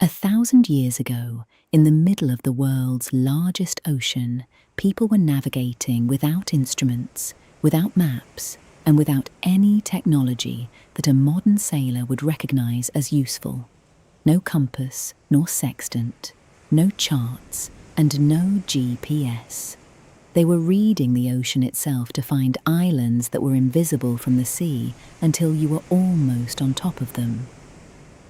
1,000 years ago, in the middle of the world's largest ocean, people were navigating without instruments, without maps, and without any technology that a modern sailor would recognize as useful. No compass, nor sextant, no charts, and no GPS. They were reading the ocean itself to find islands that were invisible from the sea until you were almost on top of them.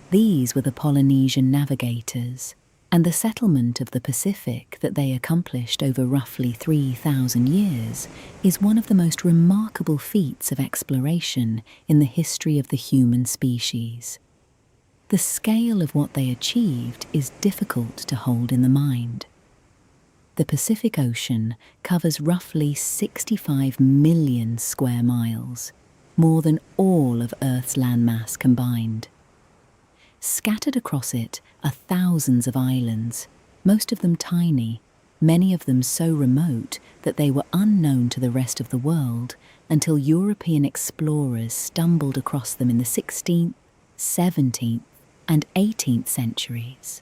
These were the Polynesian Navigators, and the settlement of the Pacific that they accomplished over roughly 3,000 years is one of the most remarkable feats of exploration in the history of the human species. The scale of what they achieved is difficult to hold in the mind. The Pacific Ocean covers roughly 65 million square miles, more than all of Earth's landmass combined. Scattered across it are thousands of islands, most of them tiny, many of them so remote that they were unknown to the rest of the world until European explorers stumbled across them in the 16th, 17th, and 18th centuries.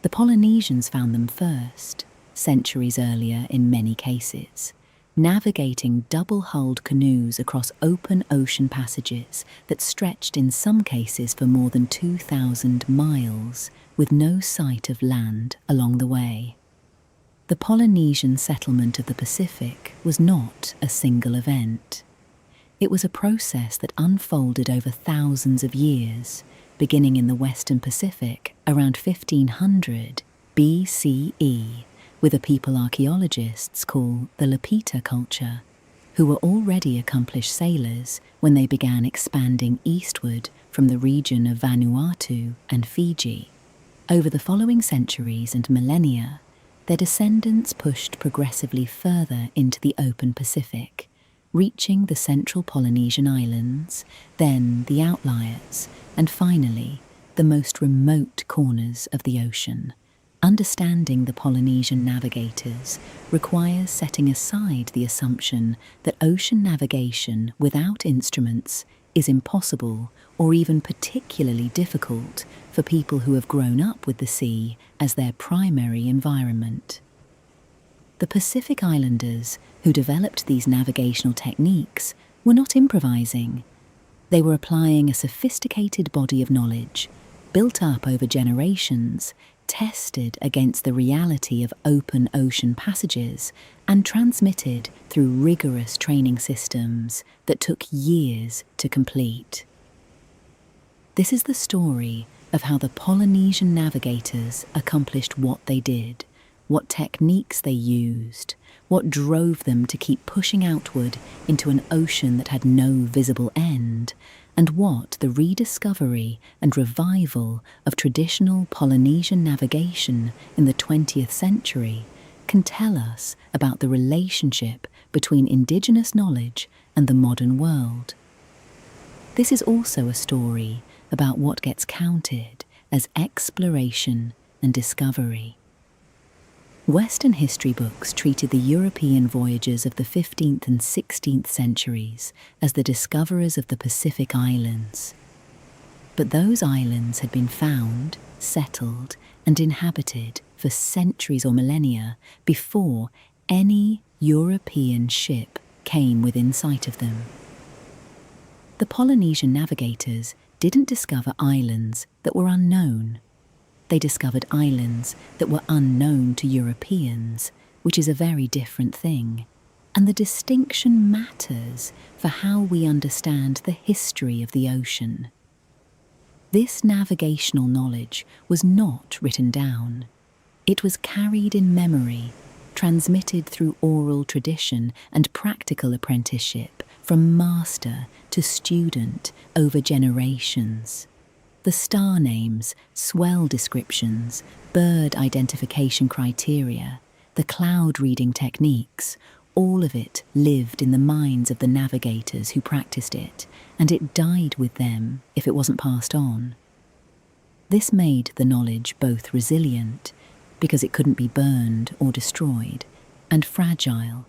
The Polynesians found them first, centuries earlier in many cases, navigating double-hulled canoes across open ocean passages that stretched in some cases for more than 2,000 miles, with no sight of land along the way. The Polynesian settlement of the Pacific was not a single event. It was a process that unfolded over thousands of years, beginning in the Western Pacific around 1500 BCE, with a people archaeologists call the Lapita culture, who were already accomplished sailors when they began expanding eastward from the region of Vanuatu and Fiji. Over the following centuries and millennia, their descendants pushed progressively further into the open Pacific, reaching the central Polynesian islands, then the outliers, and finally, the most remote corners of the ocean. Understanding the Polynesian Navigators requires setting aside the assumption that ocean navigation without instruments is impossible or even particularly difficult for people who have grown up with the sea as their primary environment. The Pacific Islanders who developed these navigational techniques were not improvising. They were applying a sophisticated body of knowledge, built up over generations, tested against the reality of open ocean passages, and transmitted through rigorous training systems that took years to complete. This is the story of how the Polynesian Navigators accomplished what they did, what techniques they used, what drove them to keep pushing outward into an ocean that had no visible end, and what the rediscovery and revival of traditional Polynesian navigation in the 20th century can tell us about the relationship between indigenous knowledge and the modern world. This is also a story about what gets counted as exploration and discovery. Western history books treated the European voyagers of the 15th and 16th centuries as the discoverers of the Pacific Islands. But those islands had been found, settled, and inhabited for centuries or millennia before any European ship came within sight of them. The Polynesian Navigators didn't discover islands that were unknown. They discovered islands that were unknown to Europeans, which is a very different thing. And the distinction matters for how we understand the history of the ocean. This navigational knowledge was not written down. It was carried in memory, transmitted through oral tradition and practical apprenticeship from master to student over generations. The star names, swell descriptions, bird identification criteria, the cloud reading techniques, all of it lived in the minds of the navigators who practiced it, and it died with them if it wasn't passed on. This made the knowledge both resilient, because it couldn't be burned or destroyed, and fragile,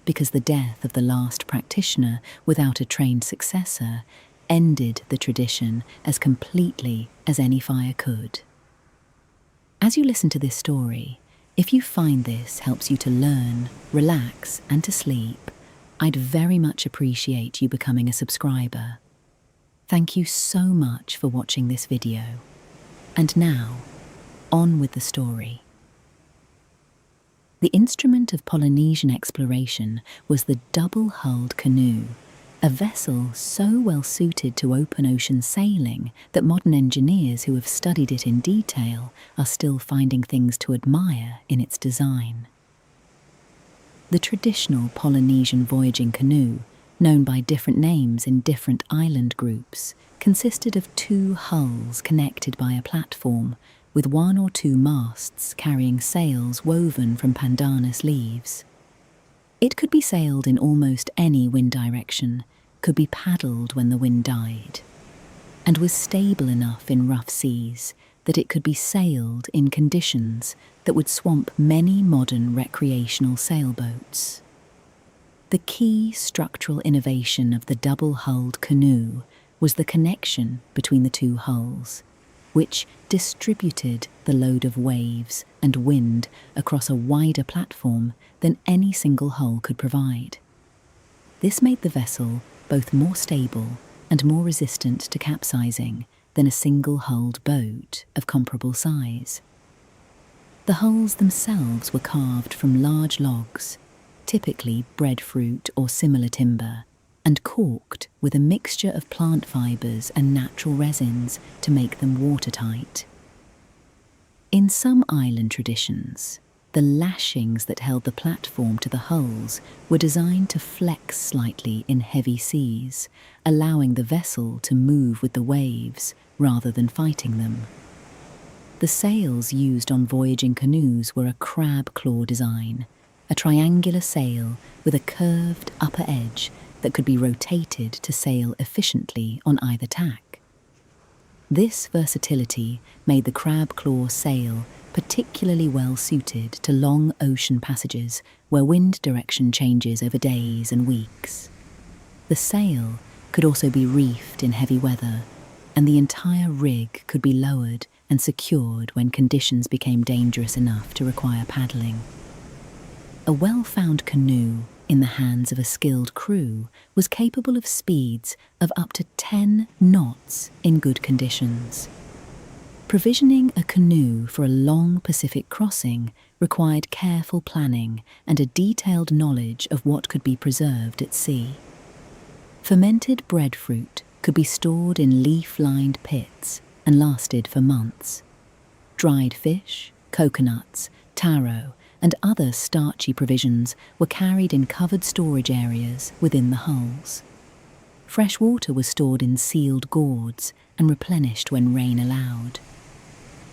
because the death of the last practitioner without a trained successor ended the tradition as completely as any fire could. As you listen to this story, if you find this helps you to learn, relax, and to sleep, I'd very much appreciate you becoming a subscriber. Thank you so much for watching this video. And now, on with the story. The instrument of Polynesian exploration was the double-hulled canoe, a vessel so well suited to open ocean sailing that modern engineers who have studied it in detail are still finding things to admire in its design. The traditional Polynesian voyaging canoe, known by different names in different island groups, consisted of two hulls connected by a platform, with one or two masts carrying sails woven from pandanus leaves. It could be sailed in almost any wind direction, could be paddled when the wind died, and was stable enough in rough seas that it could be sailed in conditions that would swamp many modern recreational sailboats. The key structural innovation of the double-hulled canoe was the connection between the two hulls, which distributed the load of waves and wind across a wider platform than any single hull could provide. This made the vessel both more stable and more resistant to capsizing than a single-hulled boat of comparable size. The hulls themselves were carved from large logs, typically breadfruit or similar timber, and corked with a mixture of plant fibres and natural resins to make them watertight. In some island traditions, the lashings that held the platform to the hulls were designed to flex slightly in heavy seas, allowing the vessel to move with the waves rather than fighting them. The sails used on voyaging canoes were a crab claw design, a triangular sail with a curved upper edge that could be rotated to sail efficiently on either tack. This versatility made the crab claw sail particularly well suited to long ocean passages where wind direction changes over days and weeks. The sail could also be reefed in heavy weather, and the entire rig could be lowered and secured when conditions became dangerous enough to require paddling. A well-found canoe in the hands of a skilled crew was capable of speeds of up to 10 knots in good conditions. Provisioning a canoe for a long Pacific crossing required careful planning and a detailed knowledge of what could be preserved at sea. Fermented breadfruit could be stored in leaf-lined pits and lasted for months. Dried fish, coconuts, taro, and other starchy provisions were carried in covered storage areas within the hulls. Fresh water was stored in sealed gourds and replenished when rain allowed.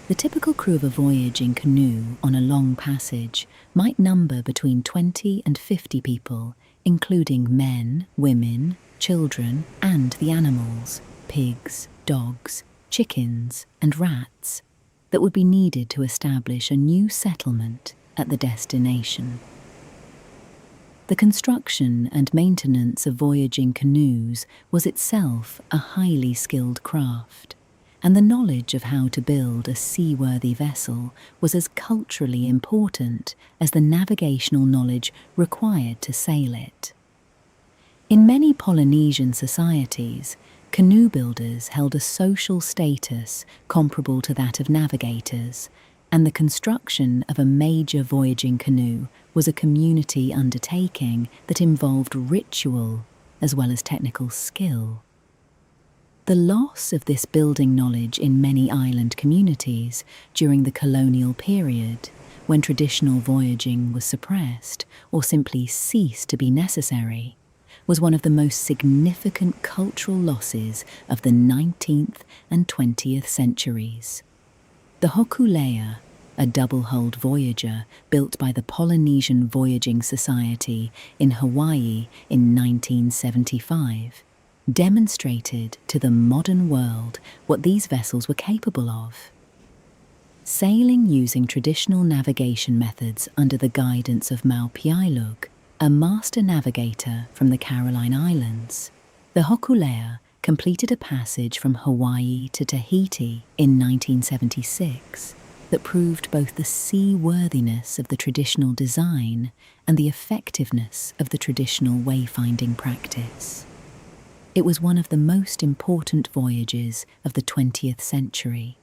The typical crew of a voyaging canoe on a long passage might number between 20 and 50 people, including men, women, children, and the animals, pigs, dogs, chickens, and rats, that would be needed to establish a new settlement at the destination. The construction and maintenance of voyaging canoes was itself a highly skilled craft, and the knowledge of how to build a seaworthy vessel was as culturally important as the navigational knowledge required to sail it. In many Polynesian societies, canoe builders held a social status comparable to that of navigators, and the construction of a major voyaging canoe was a community undertaking that involved ritual as well as technical skill. The loss of this building knowledge in many island communities during the colonial period, when traditional voyaging was suppressed or simply ceased to be necessary, was one of the most significant cultural losses of the 19th and 20th centuries. The Hokulea, a double-hulled voyager built by the Polynesian Voyaging Society in Hawaii in 1975, demonstrated to the modern world what these vessels were capable of. Sailing using traditional navigation methods under the guidance of Maupiailug, a master navigator from the Caroline Islands, the Hokulea completed a passage from Hawaii to Tahiti in 1976, that proved both the seaworthiness of the traditional design and the effectiveness of the traditional wayfinding practice. It was one of the most important voyages of the 20th century,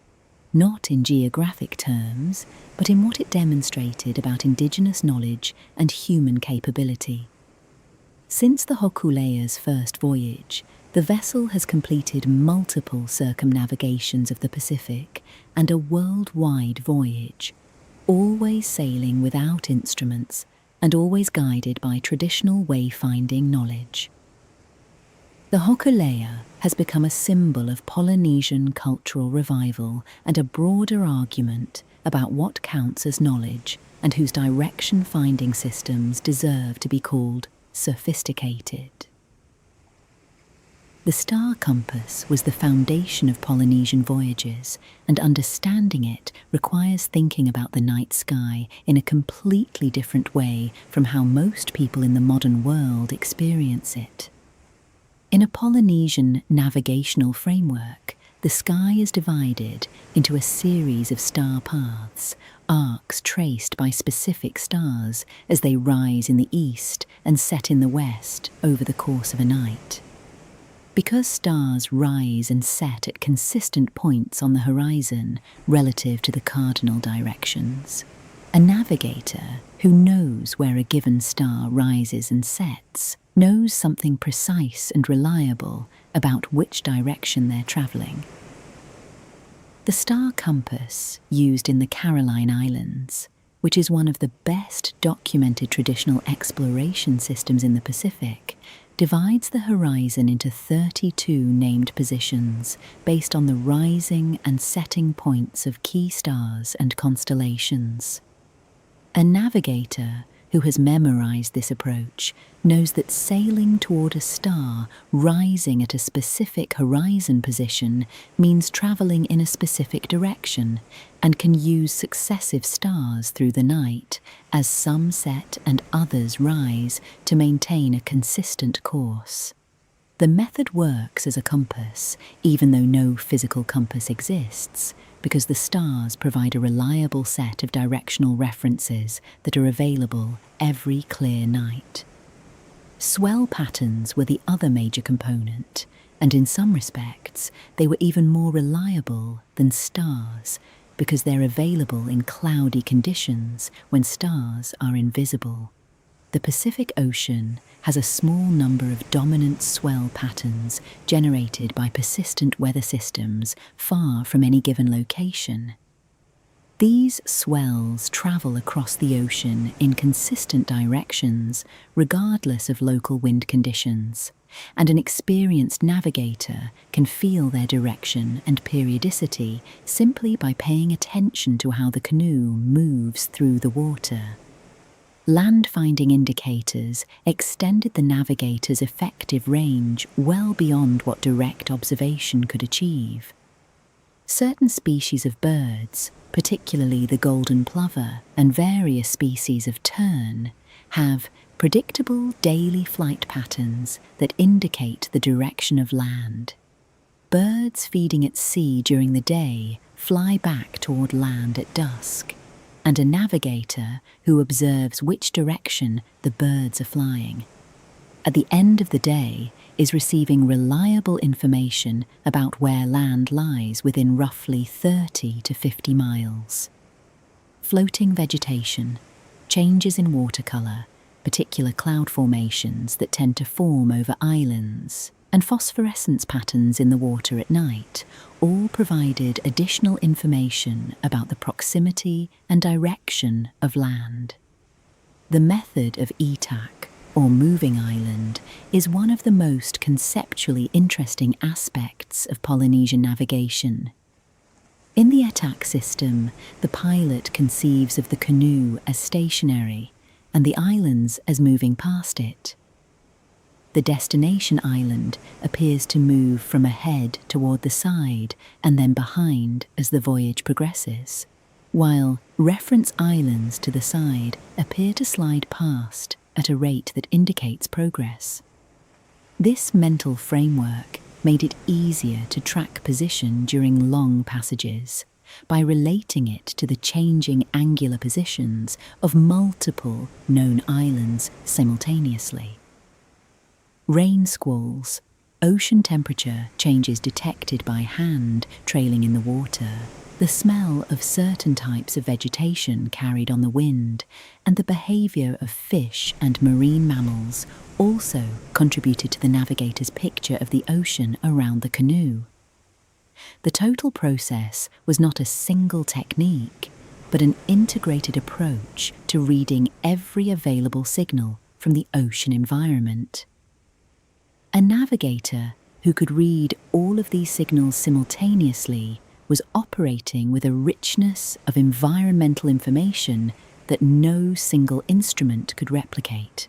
not in geographic terms, but in what it demonstrated about indigenous knowledge and human capability. Since the Hokulea's first voyage, the vessel has completed multiple circumnavigations of the Pacific and a worldwide voyage, always sailing without instruments and always guided by traditional wayfinding knowledge. The Hokulea has become a symbol of Polynesian cultural revival and a broader argument about what counts as knowledge and whose direction-finding systems deserve to be called sophisticated. The star compass was the foundation of Polynesian voyages, and understanding it requires thinking about the night sky in a completely different way from how most people in the modern world experience it. In a Polynesian navigational framework, the sky is divided into a series of star paths, arcs traced by specific stars as they rise in the east and set in the west over the course of a night. Because stars rise and set at consistent points on the horizon relative to the cardinal directions, a navigator who knows where a given star rises and sets knows something precise and reliable about which direction they're travelling. The star compass used in the Caroline Islands, which is one of the best documented traditional exploration systems in the Pacific, divides the horizon into 32 named positions based on the rising and setting points of key stars and constellations. A navigator who has memorized this approach knows that sailing toward a star rising at a specific horizon position means traveling in a specific direction, and can use successive stars through the night as some set and others rise to maintain a consistent course. The method works as a compass, even though no physical compass exists, because the stars provide a reliable set of directional references that are available every clear night. Swell patterns were the other major component, and in some respects they were even more reliable than stars because they're available in cloudy conditions when stars are invisible. The Pacific Ocean has a small number of dominant swell patterns generated by persistent weather systems far from any given location. These swells travel across the ocean in consistent directions regardless of local wind conditions, and an experienced navigator can feel their direction and periodicity simply by paying attention to how the canoe moves through the water. Land-finding indicators extended the navigator's effective range well beyond what direct observation could achieve. Certain species of birds, particularly the golden plover and various species of tern, have predictable daily flight patterns that indicate the direction of land. Birds feeding at sea during the day fly back toward land at dusk, and a navigator who observes which direction the birds are flying, at the end of the day, is receiving reliable information about where land lies within roughly 30 to 50 miles. Floating vegetation, changes in watercolour, particular cloud formations that tend to form over islands, and phosphorescence patterns in the water at night all provided additional information about the proximity and direction of land. The method of ETAC, or moving island, is one of the most conceptually interesting aspects of Polynesian navigation. In the ETAC system, the pilot conceives of the canoe as stationary and the islands as moving past it. The destination island appears to move from ahead toward the side and then behind as the voyage progresses, while reference islands to the side appear to slide past at a rate that indicates progress. This mental framework made it easier to track position during long passages, by relating it to the changing angular positions of multiple known islands simultaneously. Rain squalls, ocean temperature changes detected by hand trailing in the water, the smell of certain types of vegetation carried on the wind, and the behavior of fish and marine mammals also contributed to the navigator's picture of the ocean around the canoe. The total process was not a single technique, but an integrated approach to reading every available signal from the ocean environment. A navigator who could read all of these signals simultaneously was operating with a richness of environmental information that no single instrument could replicate.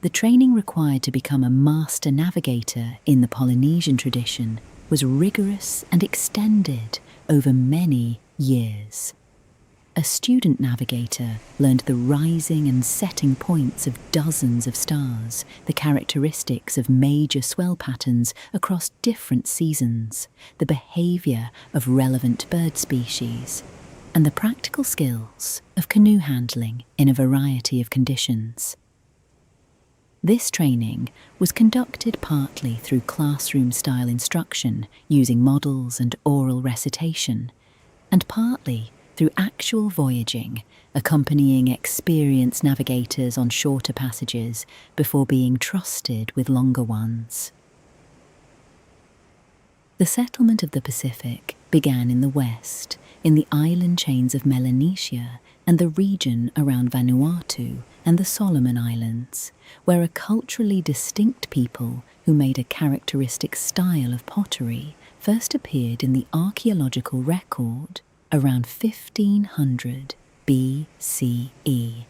The training required to become a master navigator in the Polynesian tradition was rigorous and extended over many years. A student navigator learned the rising and setting points of dozens of stars, the characteristics of major swell patterns across different seasons, the behavior of relevant bird species, and the practical skills of canoe handling in a variety of conditions. This training was conducted partly through classroom-style instruction using models and oral recitation, and partly through actual voyaging, accompanying experienced navigators on shorter passages before being trusted with longer ones. The settlement of the Pacific began in the west, in the island chains of Melanesia and the region around Vanuatu and the Solomon Islands, where a culturally distinct people who made a characteristic style of pottery first appeared in the archaeological record around 1500 BCE.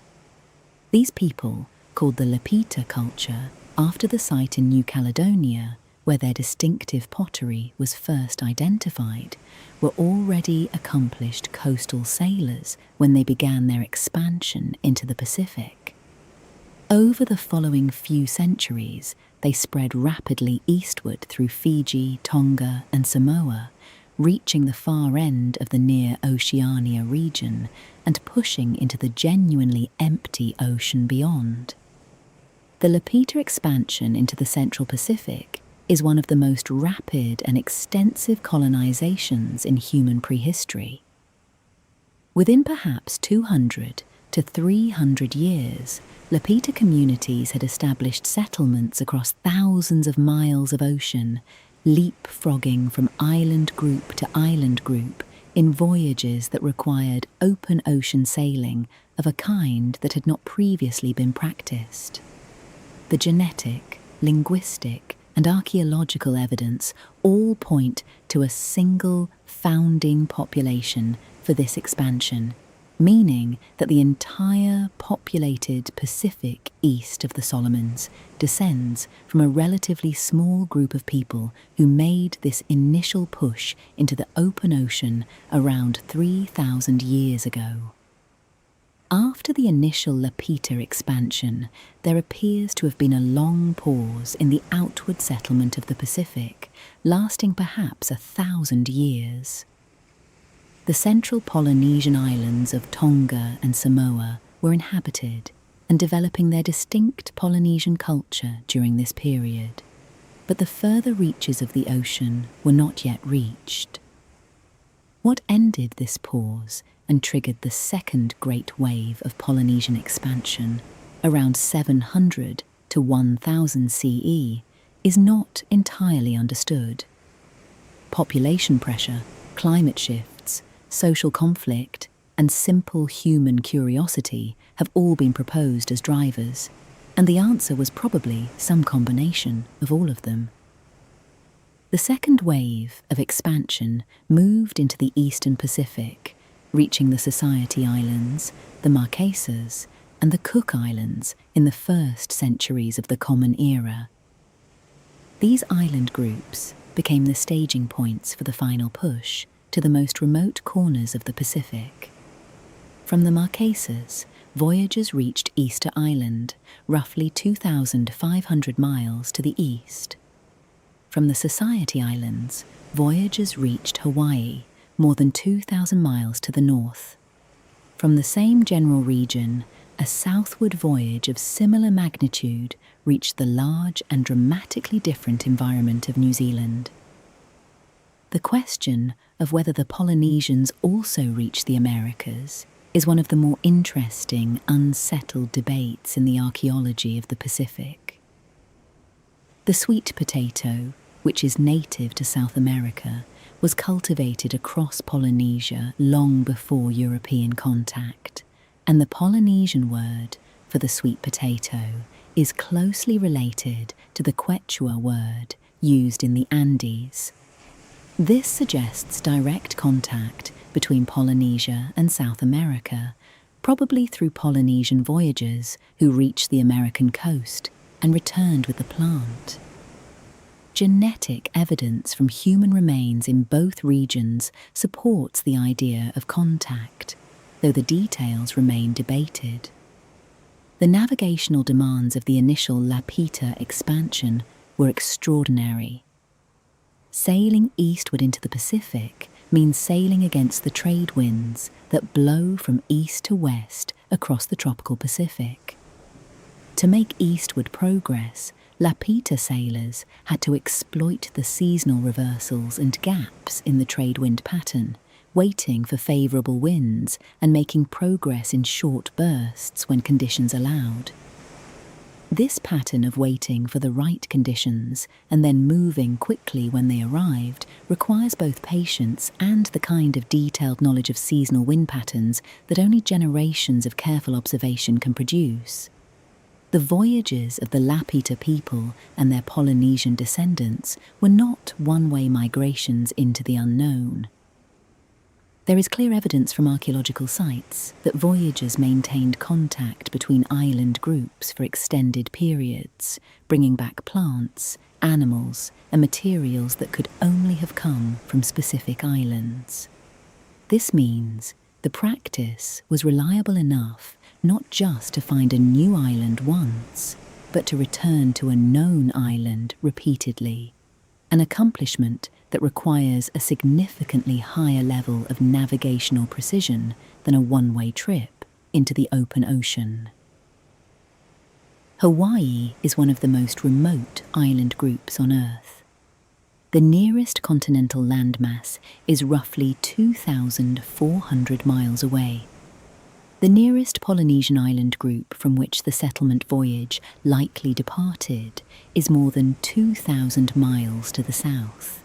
These people, called the Lapita culture, after the site in New Caledonia, where their distinctive pottery was first identified, were already accomplished coastal sailors when they began their expansion into the Pacific. Over the following few centuries, they spread rapidly eastward through Fiji, Tonga, and Samoa, reaching the far end of the near Oceania region and pushing into the genuinely empty ocean beyond. The Lapita expansion into the Central Pacific is one of the most rapid and extensive colonizations in human prehistory. Within perhaps 200 to 300 years, Lapita communities had established settlements across thousands of miles of ocean, leapfrogging from island group to island group in voyages that required open ocean sailing of a kind that had not previously been practiced. The genetic, linguistic, and archaeological evidence all point to a single founding population for this expansion, meaning that the entire populated Pacific east of the Solomons descends from a relatively small group of people who made this initial push into the open ocean around 3,000 years ago. After the initial Lapita expansion, there appears to have been a long pause in the outward settlement of the Pacific, lasting perhaps 1,000 years. The central Polynesian islands of Tonga and Samoa were inhabited and developing their distinct Polynesian culture during this period, but the further reaches of the ocean were not yet reached. What ended this pause and triggered the second great wave of Polynesian expansion around 700 to 1000 CE is not entirely understood. Population pressure, climate shifts, social conflict, and simple human curiosity have all been proposed as drivers, and the answer was probably some combination of all of them. The second wave of expansion moved into the eastern Pacific, reaching the Society Islands, the Marquesas, and the Cook Islands in the first centuries of the Common Era. These island groups became the staging points for the final push to the most remote corners of the Pacific. From the Marquesas, voyagers reached Easter Island, roughly 2,500 miles to the east. From the Society Islands, voyagers reached Hawaii, more than 2,000 miles to the north. From the same general region, a southward voyage of similar magnitude reached the large and dramatically different environment of New Zealand. The question of whether the Polynesians also reached the Americas is one of the more interesting, unsettled debates in the archaeology of the Pacific. The sweet potato, which is native to South America, was cultivated across Polynesia long before European contact, and the Polynesian word for the sweet potato is closely related to the Quechua word used in the Andes. This suggests direct contact between Polynesia and South America, probably through Polynesian voyagers who reached the American coast and returned with the plant. Genetic evidence from human remains in both regions supports the idea of contact, though the details remain debated. The navigational demands of the initial Lapita expansion were extraordinary. Sailing eastward into the Pacific means sailing against the trade winds that blow from east to west across the tropical Pacific. To make eastward progress, Lapita sailors had to exploit the seasonal reversals and gaps in the trade wind pattern, waiting for favourable winds and making progress in short bursts when conditions allowed. This pattern of waiting for the right conditions and then moving quickly when they arrived requires both patience and the kind of detailed knowledge of seasonal wind patterns that only generations of careful observation can produce. The voyages of the Lapita people and their Polynesian descendants were not one-way migrations into the unknown. There is clear evidence from archaeological sites that voyagers maintained contact between island groups for extended periods, bringing back plants, animals, and materials that could only have come from specific islands. This means the practice was reliable enough not just to find a new island once, but to return to a known island repeatedly, an accomplishment that requires a significantly higher level of navigational precision than a one-way trip into the open ocean. Hawaii is one of the most remote island groups on Earth. The nearest continental landmass is roughly 2,400 miles away. The nearest Polynesian island group from which the settlement voyage likely departed is more than 2,000 miles to the south.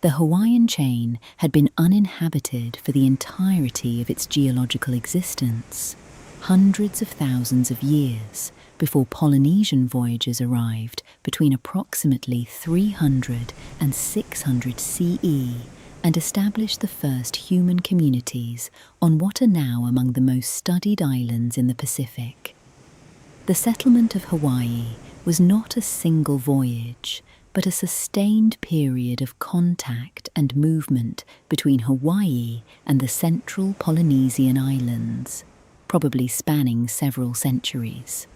The Hawaiian chain had been uninhabited for the entirety of its geological existence, hundreds of thousands of years before Polynesian voyagers arrived between approximately 300 and 600 CE and established the first human communities on what are now among the most studied islands in the Pacific. The settlement of Hawaii was not a single voyage, but a sustained period of contact and movement between Hawaii and the central Polynesian islands, probably spanning several centuries.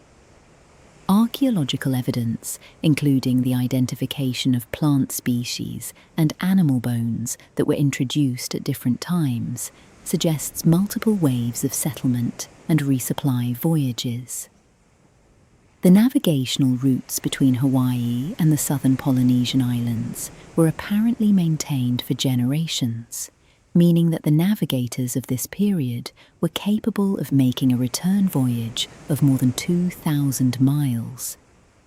Archaeological evidence, including the identification of plant species and animal bones that were introduced at different times, suggests multiple waves of settlement and resupply voyages. The navigational routes between Hawaii and the southern Polynesian islands were apparently maintained for generations, meaning that the navigators of this period were capable of making a return voyage of more than 2,000 miles,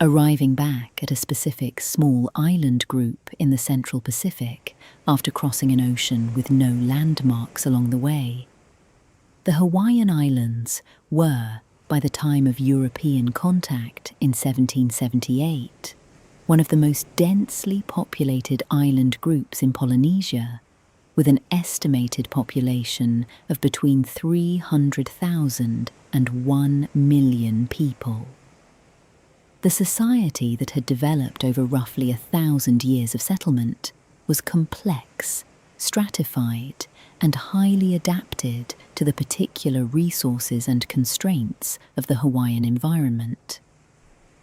arriving back at a specific small island group in the central Pacific after crossing an ocean with no landmarks along the way. The Hawaiian Islands were, by the time of European contact in 1778, one of the most densely populated island groups in Polynesia, with an estimated population of between 300,000 and 1 million people. The society that had developed over roughly 1,000 years of settlement was complex, stratified, and highly adapted to the particular resources and constraints of the Hawaiian environment.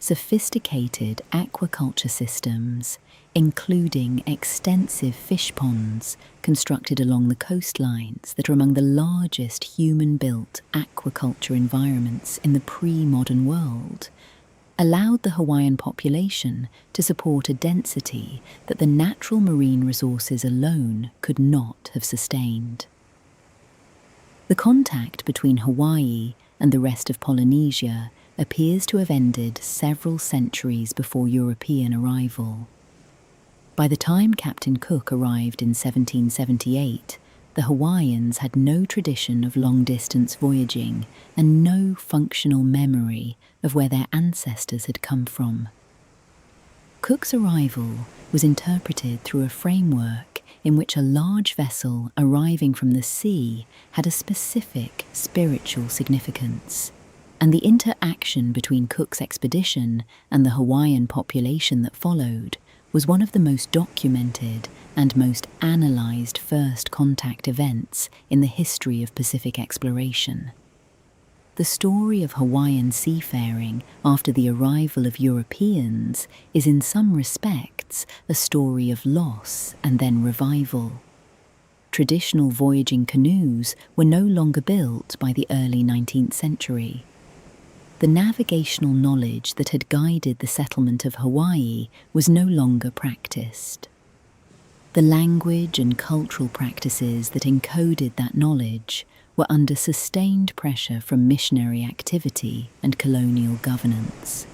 Sophisticated aquaculture systems, including extensive fish ponds constructed along the coastlines that are among the largest human-built aquaculture environments in the pre-modern world, allowed the Hawaiian population to support a density that the natural marine resources alone could not have sustained. The contact between Hawaii and the rest of Polynesia appears to have ended several centuries before European arrival. By the time Captain Cook arrived in 1778, the Hawaiians had no tradition of long-distance voyaging and no functional memory of where their ancestors had come from. Cook's arrival was interpreted through a framework in which a large vessel arriving from the sea had a specific spiritual significance, and the interaction between Cook's expedition and the Hawaiian population that followed was one of the most documented and most analysed first contact events in the history of Pacific exploration. The story of Hawaiian seafaring after the arrival of Europeans is in some respects a story of loss and then revival. Traditional voyaging canoes were no longer built by the early 19th century. The navigational knowledge that had guided the settlement of Hawaii was no longer practiced. The language and cultural practices that encoded that knowledge were under sustained pressure from missionary activity and colonial governance.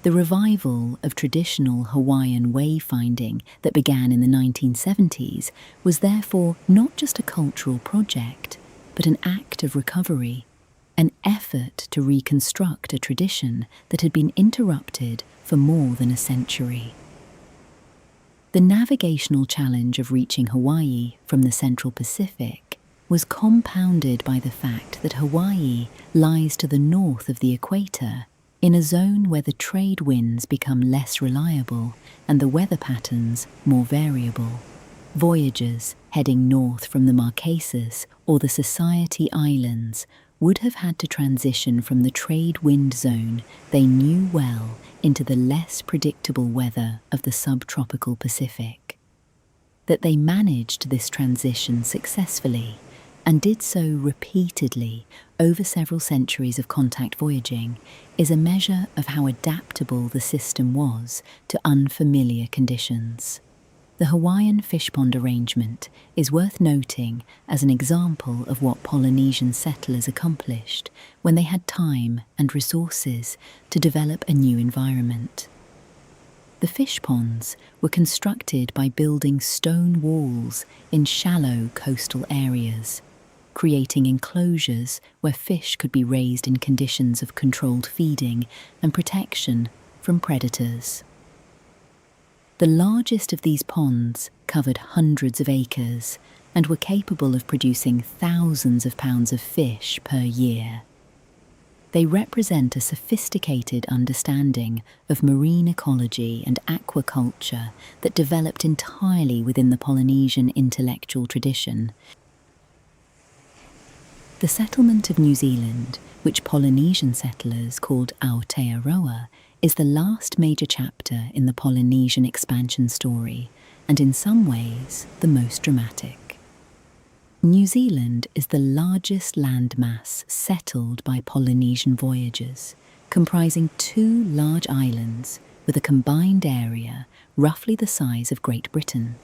The revival of traditional Hawaiian wayfinding that began in the 1970s was therefore not just a cultural project, but an act of recovery, an effort to reconstruct a tradition that had been interrupted for more than a century. The navigational challenge of reaching Hawaii from the Central Pacific was compounded by the fact that Hawaii lies to the north of the equator, in a zone where the trade winds become less reliable and the weather patterns more variable. Voyagers heading north from the Marquesas or the Society Islands would have had to transition from the trade wind zone they knew well into the less predictable weather of the subtropical Pacific. That they managed this transition successfully and did so repeatedly over several centuries of contact voyaging is a measure of how adaptable the system was to unfamiliar conditions. The Hawaiian fish pond arrangement is worth noting as an example of what Polynesian settlers accomplished when they had time and resources to develop a new environment. The fish ponds were constructed by building stone walls in shallow coastal areas, creating enclosures where fish could be raised in conditions of controlled feeding and protection from predators. The largest of these ponds covered hundreds of acres and were capable of producing thousands of pounds of fish per year. They represent a sophisticated understanding of marine ecology and aquaculture that developed entirely within the Polynesian intellectual tradition. The settlement of New Zealand, which Polynesian settlers called Aotearoa, is the last major chapter in the Polynesian expansion story, and in some ways the most dramatic. New Zealand is the largest landmass settled by Polynesian voyagers, comprising 2 large islands with a combined area roughly the size of Great Britain.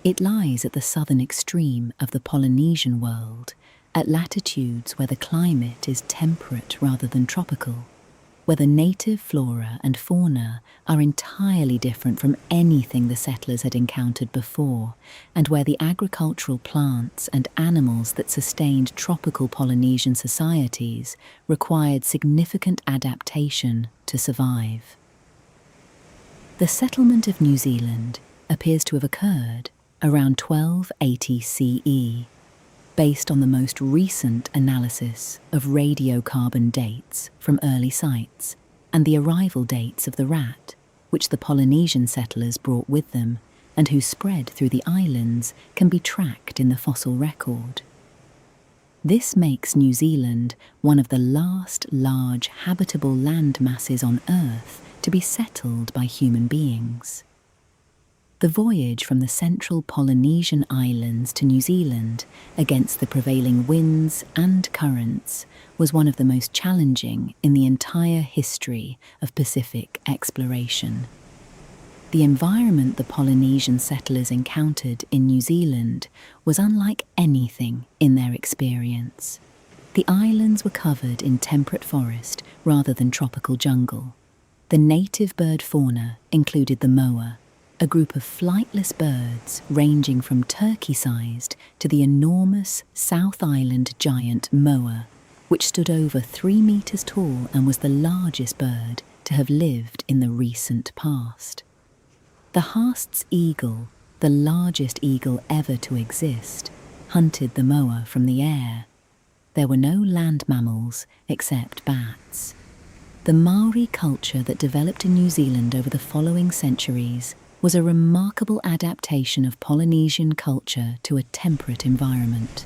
It lies at the southern extreme of the Polynesian world, at latitudes where the climate is temperate rather than tropical, where the native flora and fauna are entirely different from anything the settlers had encountered before, and where the agricultural plants and animals that sustained tropical Polynesian societies required significant adaptation to survive. The settlement of New Zealand appears to have occurred around 1280 CE, based on the most recent analysis of radiocarbon dates from early sites and the arrival dates of the rat, which the Polynesian settlers brought with them and whose spread through the islands can be tracked in the fossil record. This makes New Zealand one of the last large habitable land masses on Earth to be settled by human beings. The voyage from the central Polynesian islands to New Zealand against the prevailing winds and currents was one of the most challenging in the entire history of Pacific exploration. The environment the Polynesian settlers encountered in New Zealand was unlike anything in their experience. The islands were covered in temperate forest rather than tropical jungle. The native bird fauna included the moa, a group of flightless birds ranging from turkey-sized to the enormous South Island giant moa, which stood over 3 meters tall and was the largest bird to have lived in the recent past. The Haast's eagle, the largest eagle ever to exist, hunted the moa from the air. There were no land mammals except bats. The Maori culture that developed in New Zealand over the following centuries was a remarkable adaptation of Polynesian culture to a temperate environment.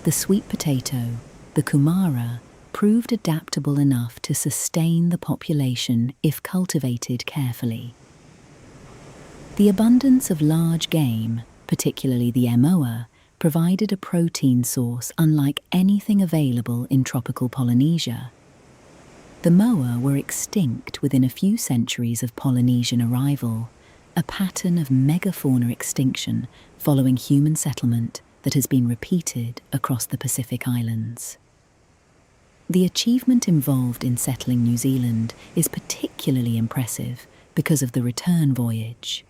The sweet potato, the kumara, proved adaptable enough to sustain the population if cultivated carefully. The abundance of large game, particularly the moa, provided a protein source unlike anything available in tropical Polynesia. The moa were extinct within a few centuries of Polynesian arrival, a pattern of megafauna extinction following human settlement that has been repeated across the Pacific Islands. The achievement involved in settling New Zealand is particularly impressive because of the return voyage.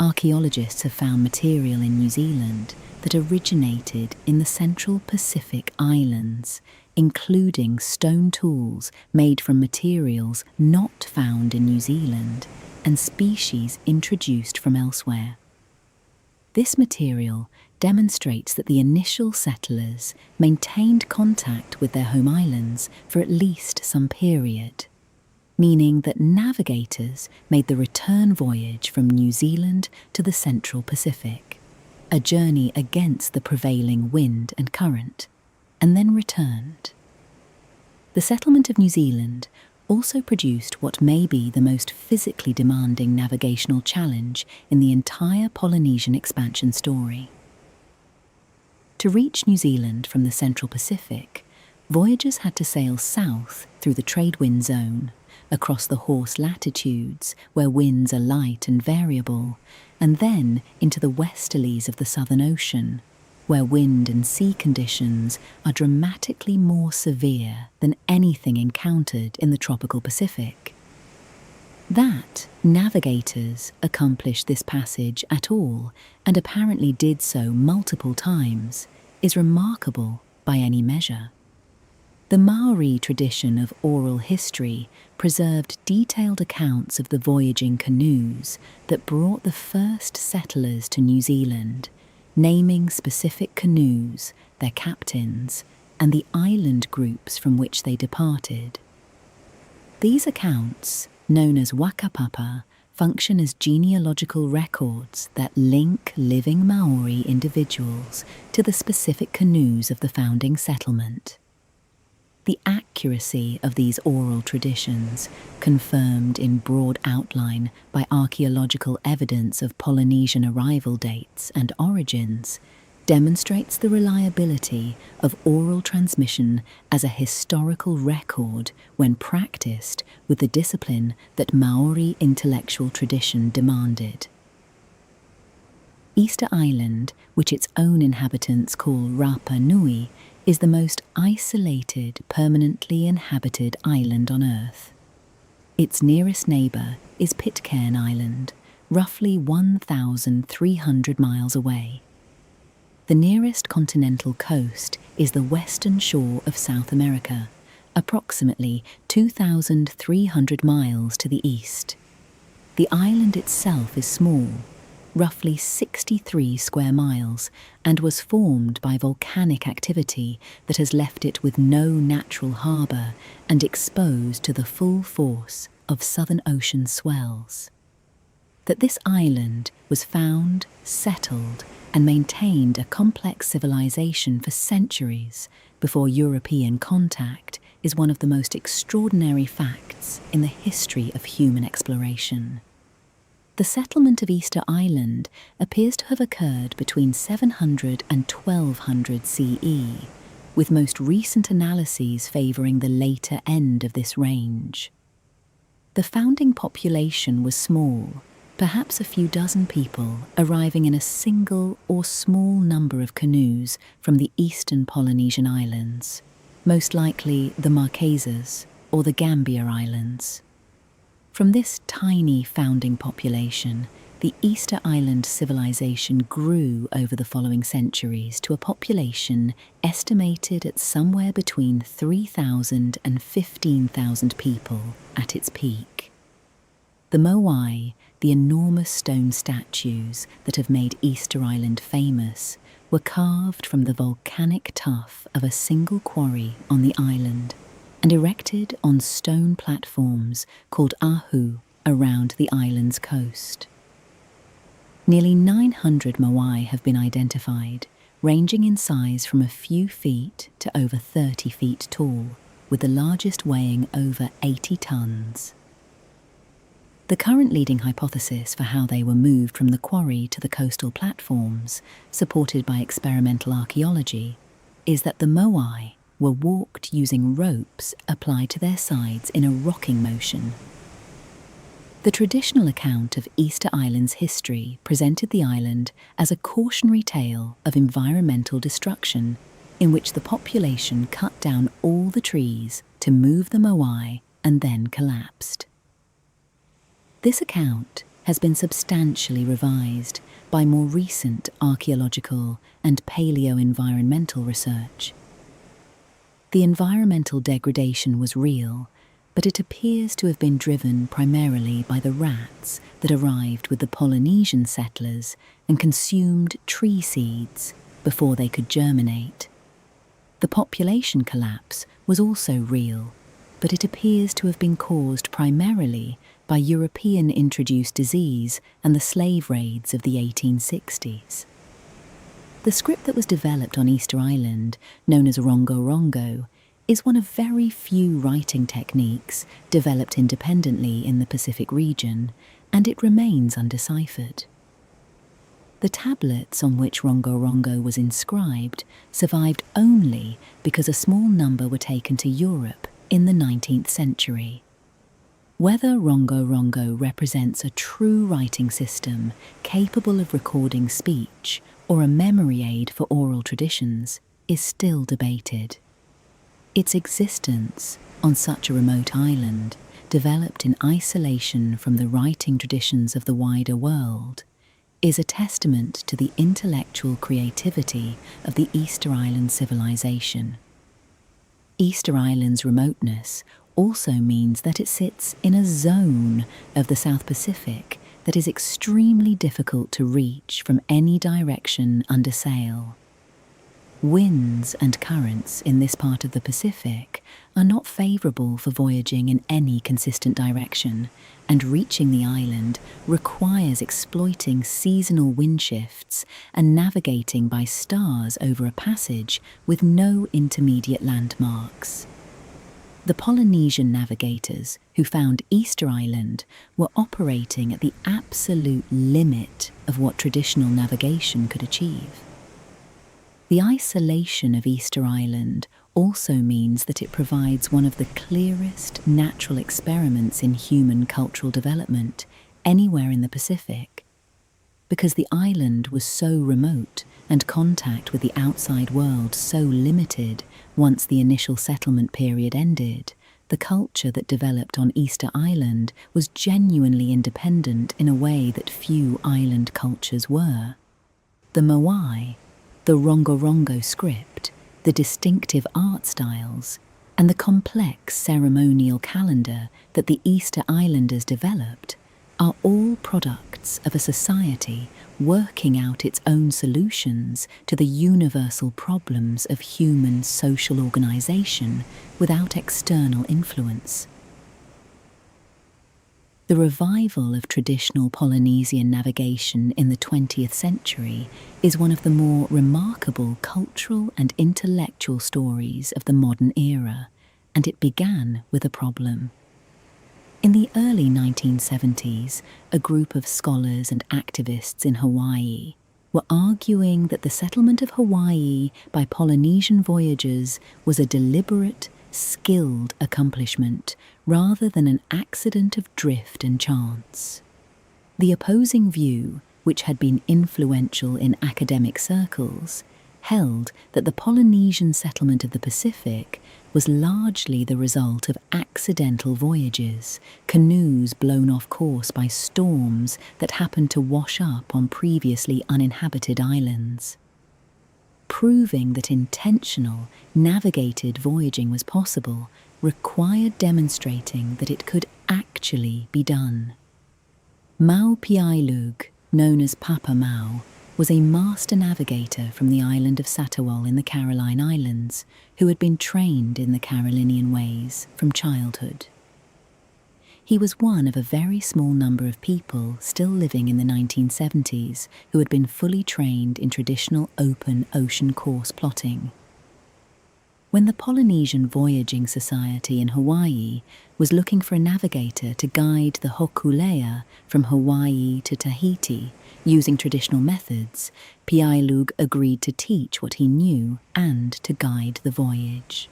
Archaeologists have found material in New Zealand that originated in the central Pacific Islands, including stone tools made from materials not found in New Zealand and species introduced from elsewhere. This material demonstrates that the initial settlers maintained contact with their home islands for at least some period, meaning that navigators made the return voyage from New Zealand to the central Pacific, a journey against the prevailing wind and current, and then returned. The settlement of New Zealand also produced what may be the most physically demanding navigational challenge in the entire Polynesian expansion story. To reach New Zealand from the Central Pacific, voyagers had to sail south through the trade wind zone, across the horse latitudes where winds are light and variable, and then into the westerlies of the Southern Ocean, where wind and sea conditions are dramatically more severe than anything encountered in the tropical Pacific. That navigators accomplished this passage at all, and apparently did so multiple times, is remarkable by any measure. The Maori tradition of oral history preserved detailed accounts of the voyaging canoes that brought the first settlers to New Zealand, naming specific canoes, their captains, and the island groups from which they departed. These accounts, known as wakapapa, function as genealogical records that link living Maori individuals to the specific canoes of the founding settlement. The accuracy of these oral traditions, confirmed in broad outline by archaeological evidence of Polynesian arrival dates and origins, demonstrates the reliability of oral transmission as a historical record when practiced with the discipline that Maori intellectual tradition demanded. Easter Island, which its own inhabitants call Rapa Nui, is the most isolated, permanently inhabited island on Earth. Its nearest neighbour is Pitcairn Island, roughly 1,300 miles away. The nearest continental coast is the western shore of South America, approximately 2,300 miles to the east. The island itself is small, roughly 63 square miles, and was formed by volcanic activity that has left it with no natural harbour and exposed to the full force of Southern Ocean swells. That this island was found, settled, and maintained a complex civilization for centuries before European contact is one of the most extraordinary facts in the history of human exploration. The settlement of Easter Island appears to have occurred between 700 and 1200 CE, with most recent analyses favouring the later end of this range. The founding population was small, perhaps a few dozen people arriving in a single or small number of canoes from the eastern Polynesian islands, most likely the Marquesas or the Gambier Islands. From this tiny founding population, the Easter Island civilization grew over the following centuries to a population estimated at somewhere between 3,000 and 15,000 people at its peak. The moai, the enormous stone statues that have made Easter Island famous, were carved from the volcanic tuff of a single quarry on the island and erected on stone platforms called ahu around the island's coast. Nearly 900 moai have been identified, ranging in size from a few feet to over 30 feet tall, with the largest weighing over 80 tons. The current leading hypothesis for how they were moved from the quarry to the coastal platforms, supported by experimental archaeology, is that the moai were walked using ropes applied to their sides in a rocking motion. The traditional account of Easter Island's history presented the island as a cautionary tale of environmental destruction, in which the population cut down all the trees to move the moai and then collapsed. This account has been substantially revised by more recent archaeological and paleo-environmental research. The environmental degradation was real, but it appears to have been driven primarily by the rats that arrived with the Polynesian settlers and consumed tree seeds before they could germinate. The population collapse was also real, but it appears to have been caused primarily by European-introduced disease and the slave raids of the 1860s. The script that was developed on Easter Island, known as Rongo Rongo, is one of very few writing techniques developed independently in the Pacific region, and it remains undeciphered. The tablets on which Rongo Rongo was inscribed survived only because a small number were taken to Europe in the 19th century. Whether Rongo Rongo represents a true writing system capable of recording speech or a memory aid for oral traditions is still debated. Its existence on such a remote island, developed in isolation from the writing traditions of the wider world, is a testament to the intellectual creativity of the Easter Island civilization. Easter Island's remoteness also means that it sits in a zone of the South Pacific that is extremely difficult to reach from any direction under sail. Winds and currents in this part of the Pacific are not favourable for voyaging in any consistent direction, and reaching the island requires exploiting seasonal wind shifts and navigating by stars over a passage with no intermediate landmarks. The Polynesian Navigators, who found Easter Island, were operating at the absolute limit of what traditional navigation could achieve. The isolation of Easter Island also means that it provides one of the clearest natural experiments in human cultural development anywhere in the Pacific. Because the island was so remote and contact with the outside world so limited once the initial settlement period ended, the culture that developed on Easter Island was genuinely independent in a way that few island cultures were. The moai, the Rongo Rongo script, the distinctive art styles, and the complex ceremonial calendar that the Easter Islanders developed are all products of a society working out its own solutions to the universal problems of human social organization without external influence. The revival of traditional Polynesian navigation in the 20th century is one of the more remarkable cultural and intellectual stories of the modern era, and it began with a problem. In the early 1970s, a group of scholars and activists in Hawaii were arguing that the settlement of Hawaii by Polynesian voyagers was a deliberate, skilled accomplishment rather than an accident of drift and chance. The opposing view, which had been influential in academic circles, held that the Polynesian settlement of the Pacific was largely the result of accidental voyages, canoes blown off course by storms that happened to wash up on previously uninhabited islands. Proving that intentional, navigated voyaging was possible required demonstrating that it could actually be done. Mau Piailug, known as Papa Mau, was a master navigator from the island of Satawal in the Caroline Islands, who had been trained in the Carolinian ways from childhood. He was one of a very small number of people still living in the 1970s who had been fully trained in traditional open ocean course plotting. When the Polynesian Voyaging Society in Hawaii was looking for a navigator to guide the Hokulea from Hawaii to Tahiti using traditional methods, Piailug agreed to teach what he knew and to guide the voyage.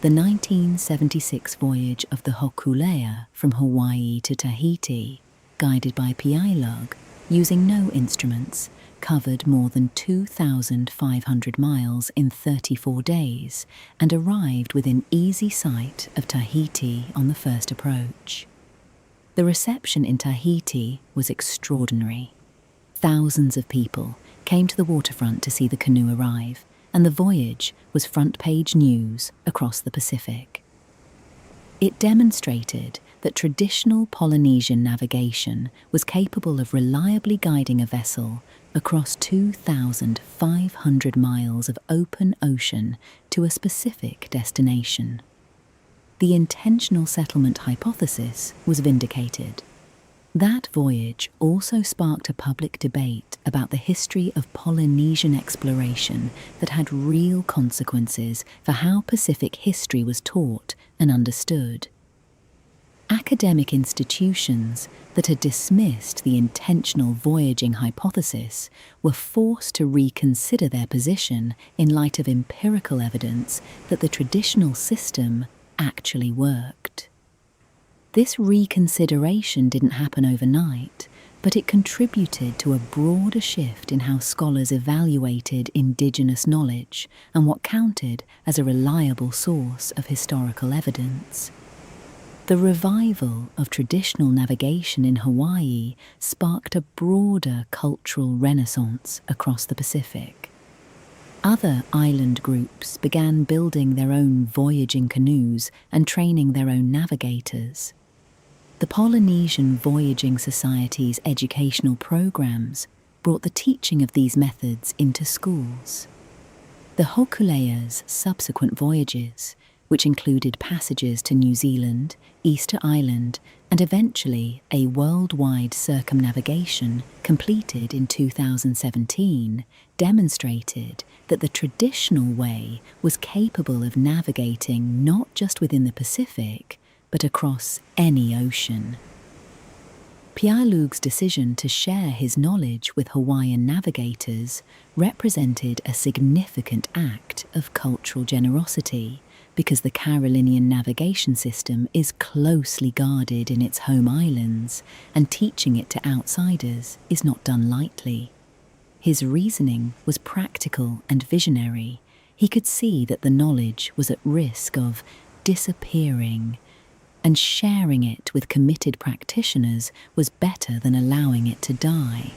The 1976 voyage of the Hokulea from Hawaii to Tahiti, guided by Piailug, using no instruments, covered more than 2,500 miles in 34 days and arrived within easy sight of Tahiti on the first approach. The reception in Tahiti was extraordinary. Thousands of people came to the waterfront to see the canoe arrive, and the voyage was front-page news across the Pacific. It demonstrated that traditional Polynesian navigation was capable of reliably guiding a vessel across 2,500 miles of open ocean to a specific destination. The intentional settlement hypothesis was vindicated. That voyage also sparked a public debate about the history of Polynesian exploration that had real consequences for how Pacific history was taught and understood. Academic institutions that had dismissed the intentional voyaging hypothesis were forced to reconsider their position in light of empirical evidence that the traditional system actually worked. This reconsideration didn't happen overnight, but it contributed to a broader shift in how scholars evaluated indigenous knowledge and what counted as a reliable source of historical evidence. The revival of traditional navigation in Hawaii sparked a broader cultural renaissance across the Pacific. Other island groups began building their own voyaging canoes and training their own navigators. The Polynesian Voyaging Society's educational programs brought the teaching of these methods into schools. The Hokulea's subsequent voyages, which included passages to New Zealand, Easter Island, and eventually a worldwide circumnavigation completed in 2017, demonstrated that the traditional way was capable of navigating not just within the Pacific, but across any ocean. Piailug's decision to share his knowledge with Hawaiian navigators represented a significant act of cultural generosity, because the Carolinian navigation system is closely guarded in its home islands, and teaching it to outsiders is not done lightly. His reasoning was practical and visionary. He could see that the knowledge was at risk of disappearing, and sharing it with committed practitioners was better than allowing it to die.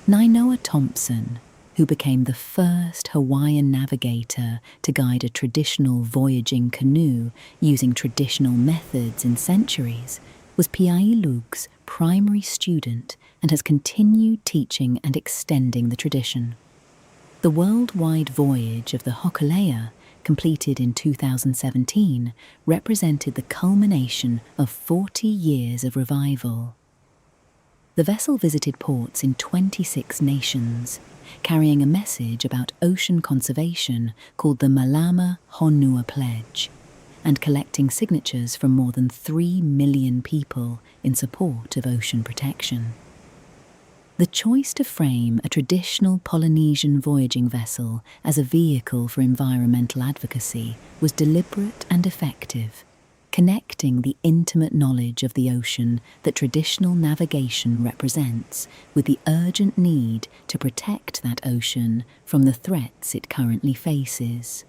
Nainoa Thompson, who became the first Hawaiian navigator to guide a traditional voyaging canoe using traditional methods in centuries, was Piailug's primary student and has continued teaching and extending the tradition. The worldwide voyage of the Hokulea, completed in 2017, represented the culmination of 40 years of revival. The vessel visited ports in 26 nations, carrying a message about ocean conservation called the Malama Honua Pledge, and collecting signatures from more than 3 million people in support of ocean protection. The choice to frame a traditional Polynesian voyaging vessel as a vehicle for environmental advocacy was deliberate and effective, connecting the intimate knowledge of the ocean that traditional navigation represents with the urgent need to protect that ocean from the threats it currently faces.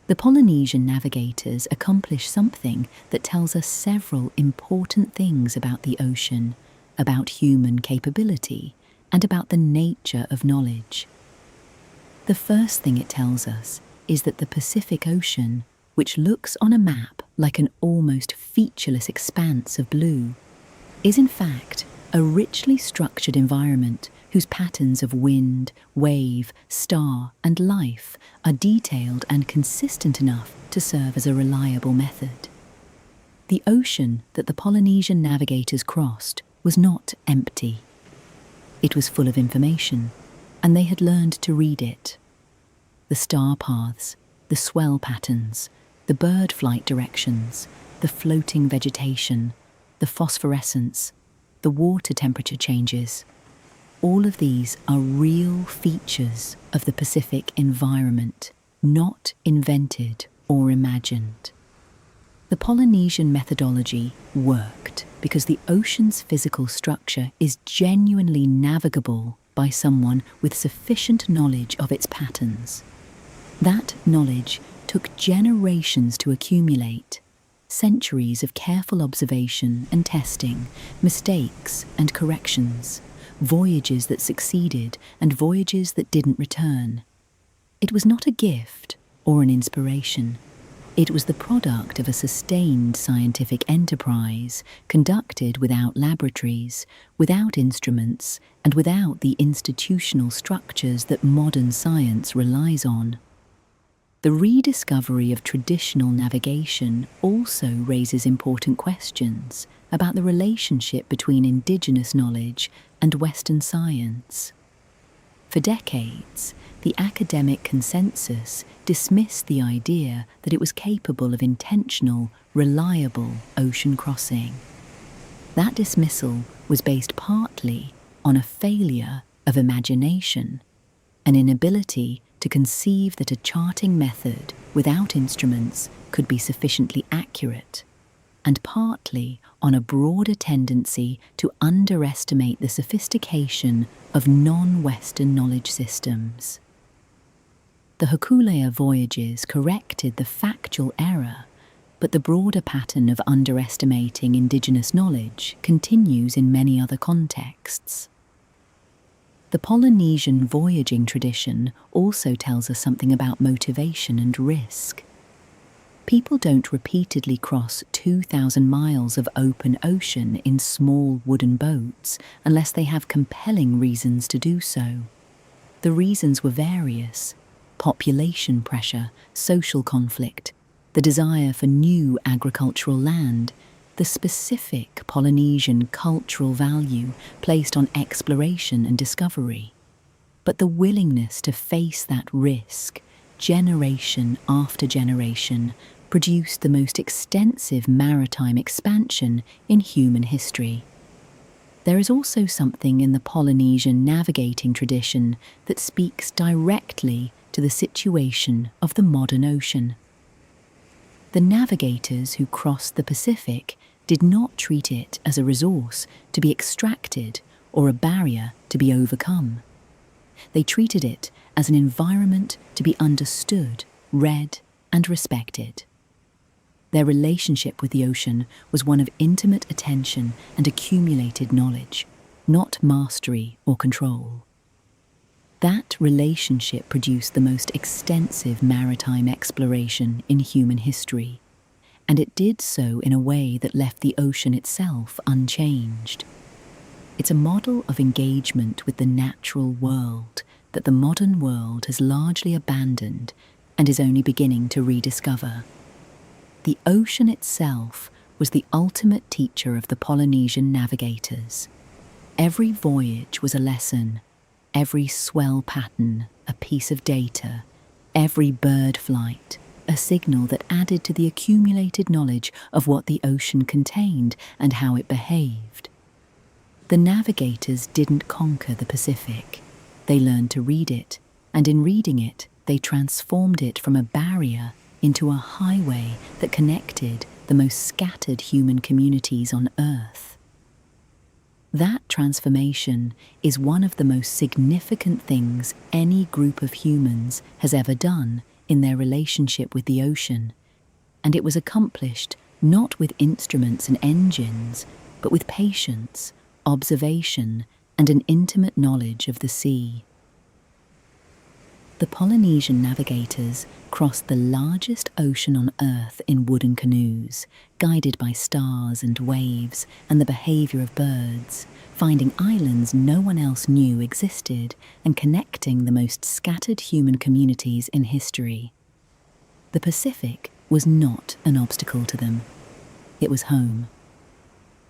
The Polynesian Navigators accomplish something that tells us several important things about the ocean, about human capability, and about the nature of knowledge. The first thing it tells us is that the Pacific Ocean, which looks on a map like an almost featureless expanse of blue, is in fact a richly structured environment whose patterns of wind, wave, star, and life are detailed and consistent enough to serve as a reliable method. The ocean that the Polynesian navigators crossed was not empty. It was full of information, and they had learned to read it. The star paths, the swell patterns, the bird flight directions, the floating vegetation, the phosphorescence, the water temperature changes. All of these are real features of the Pacific environment, not invented or imagined. The Polynesian methodology worked because the ocean's physical structure is genuinely navigable by someone with sufficient knowledge of its patterns. That knowledge took generations to accumulate, centuries of careful observation and testing, mistakes and corrections, voyages that succeeded and voyages that didn't return. It was not a gift or an inspiration. It was the product of a sustained scientific enterprise conducted without laboratories, without instruments, and without the institutional structures that modern science relies on. The rediscovery of traditional navigation also raises important questions about the relationship between indigenous knowledge and Western science. For decades, the academic consensus dismissed the idea that it was capable of intentional, reliable ocean crossing. That dismissal was based partly on a failure of imagination, an inability to conceive that a charting method without instruments could be sufficiently accurate, and partly on a broader tendency to underestimate the sophistication of non-Western knowledge systems. The Hokulea voyages corrected the factual error, but the broader pattern of underestimating indigenous knowledge continues in many other contexts. The Polynesian voyaging tradition also tells us something about motivation and risk. People don't repeatedly cross 2,000 miles of open ocean in small wooden boats unless they have compelling reasons to do so. The reasons were various: population pressure, social conflict, the desire for new agricultural land, the specific Polynesian cultural value placed on exploration and discovery. But the willingness to face that risk, generation after generation, produced the most extensive maritime expansion in human history. There is also something in the Polynesian navigating tradition that speaks directly to the situation of the modern ocean. The navigators who crossed the Pacific did not treat it as a resource to be extracted or a barrier to be overcome. They treated it as an environment to be understood, read, and respected. Their relationship with the ocean was one of intimate attention and accumulated knowledge, not mastery or control. That relationship produced the most extensive maritime exploration in human history, and it did so in a way that left the ocean itself unchanged. It's a model of engagement with the natural world that the modern world has largely abandoned and is only beginning to rediscover. The ocean itself was the ultimate teacher of the Polynesian navigators. Every voyage was a lesson, every swell pattern a piece of data, every bird flight a signal that added to the accumulated knowledge of what the ocean contained and how it behaved. The navigators didn't conquer the Pacific. They learned to read it, and in reading it, they transformed it from a barrier into a highway that connected the most scattered human communities on Earth. That transformation is one of the most significant things any group of humans has ever done in their relationship with the ocean, and it was accomplished not with instruments and engines, but with patience, observation, and an intimate knowledge of the sea. The Polynesian Navigators crossed the largest ocean on Earth in wooden canoes, guided by stars and waves and the behavior of birds, finding islands no one else knew existed and connecting the most scattered human communities in history. The Pacific was not an obstacle to them. It was home.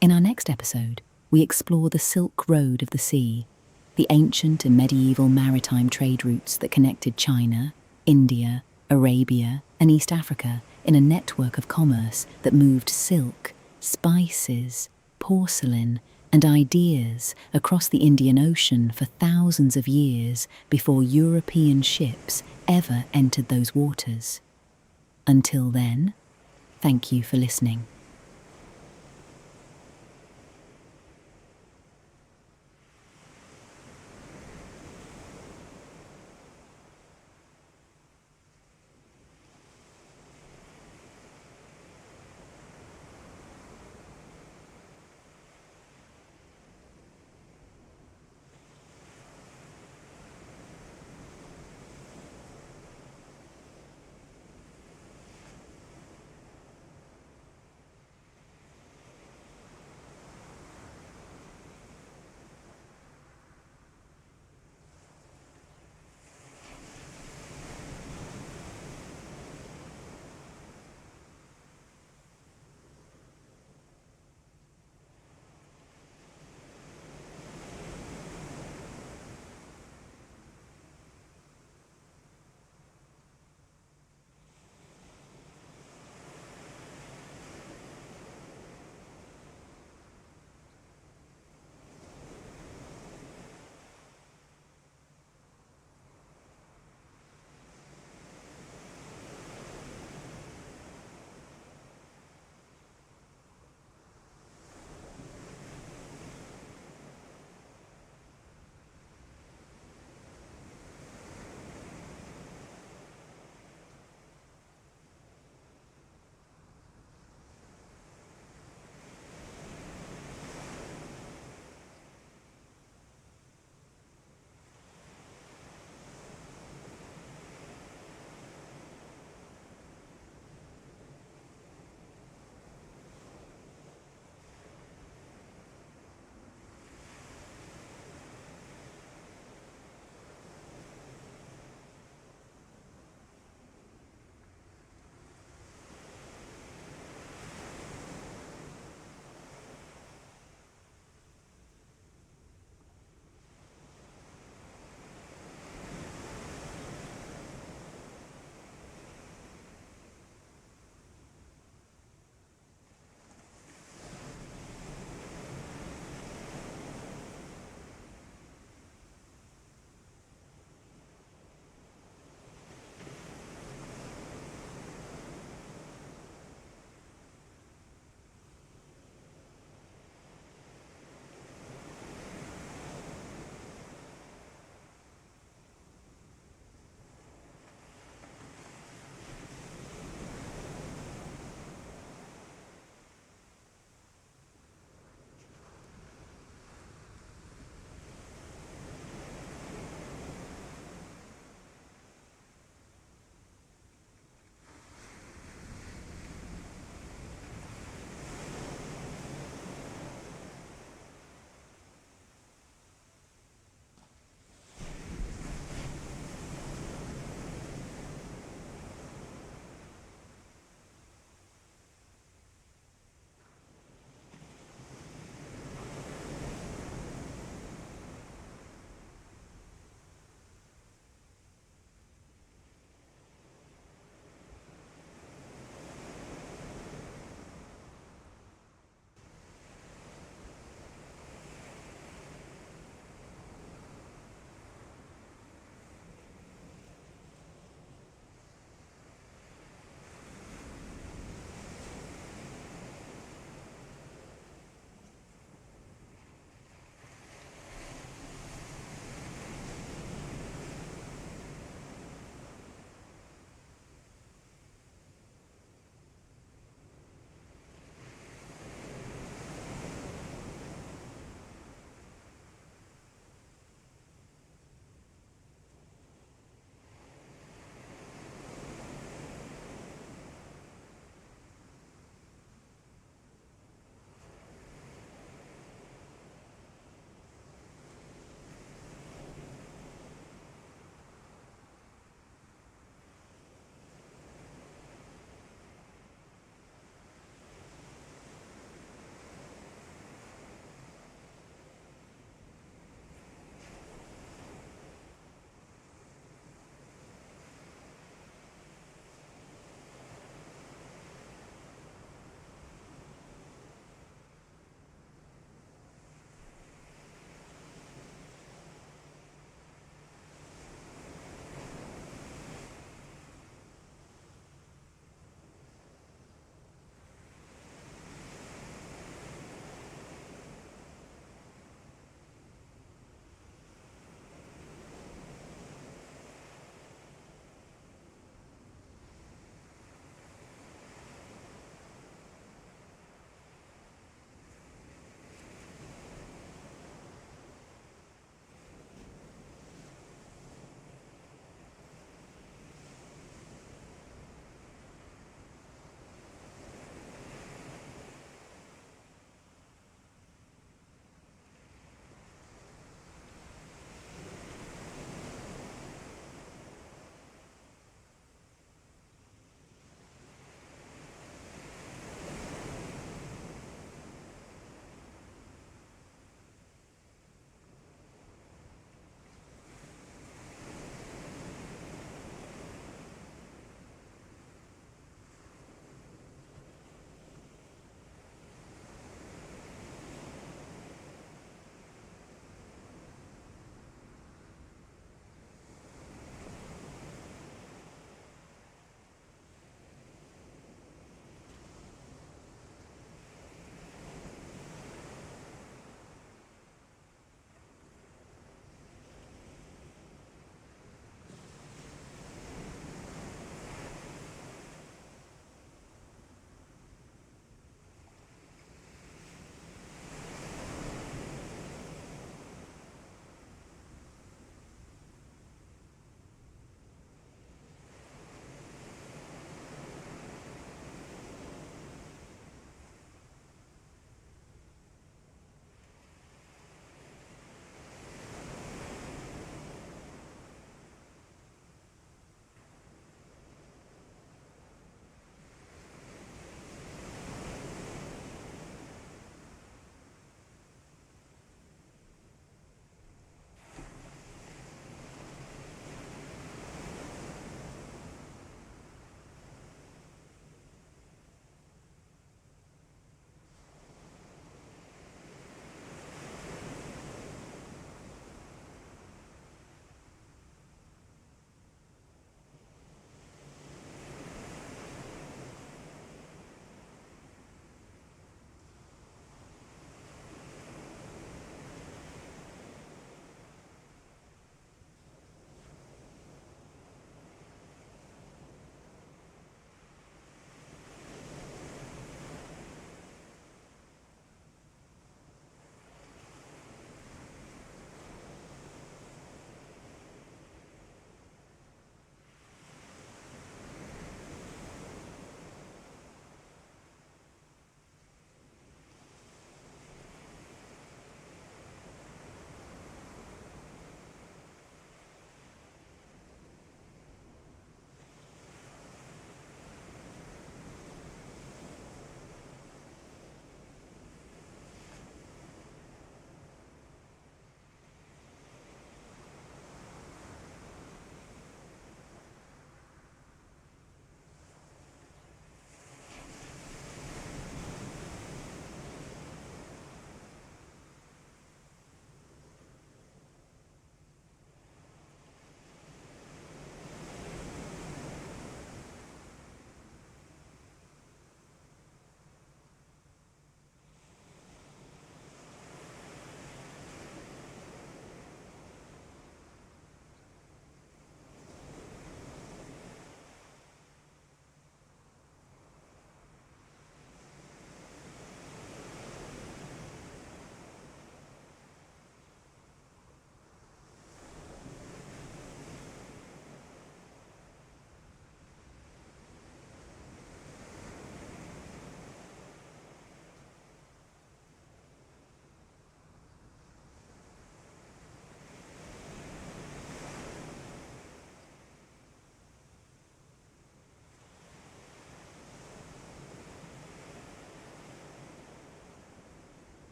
In our next episode, we explore the Silk Road of the sea, the ancient and medieval maritime trade routes that connected China, India, Arabia, and East Africa in a network of commerce that moved silk, spices, porcelain, and ideas across the Indian Ocean for thousands of years before European ships ever entered those waters. Until then, thank you for listening.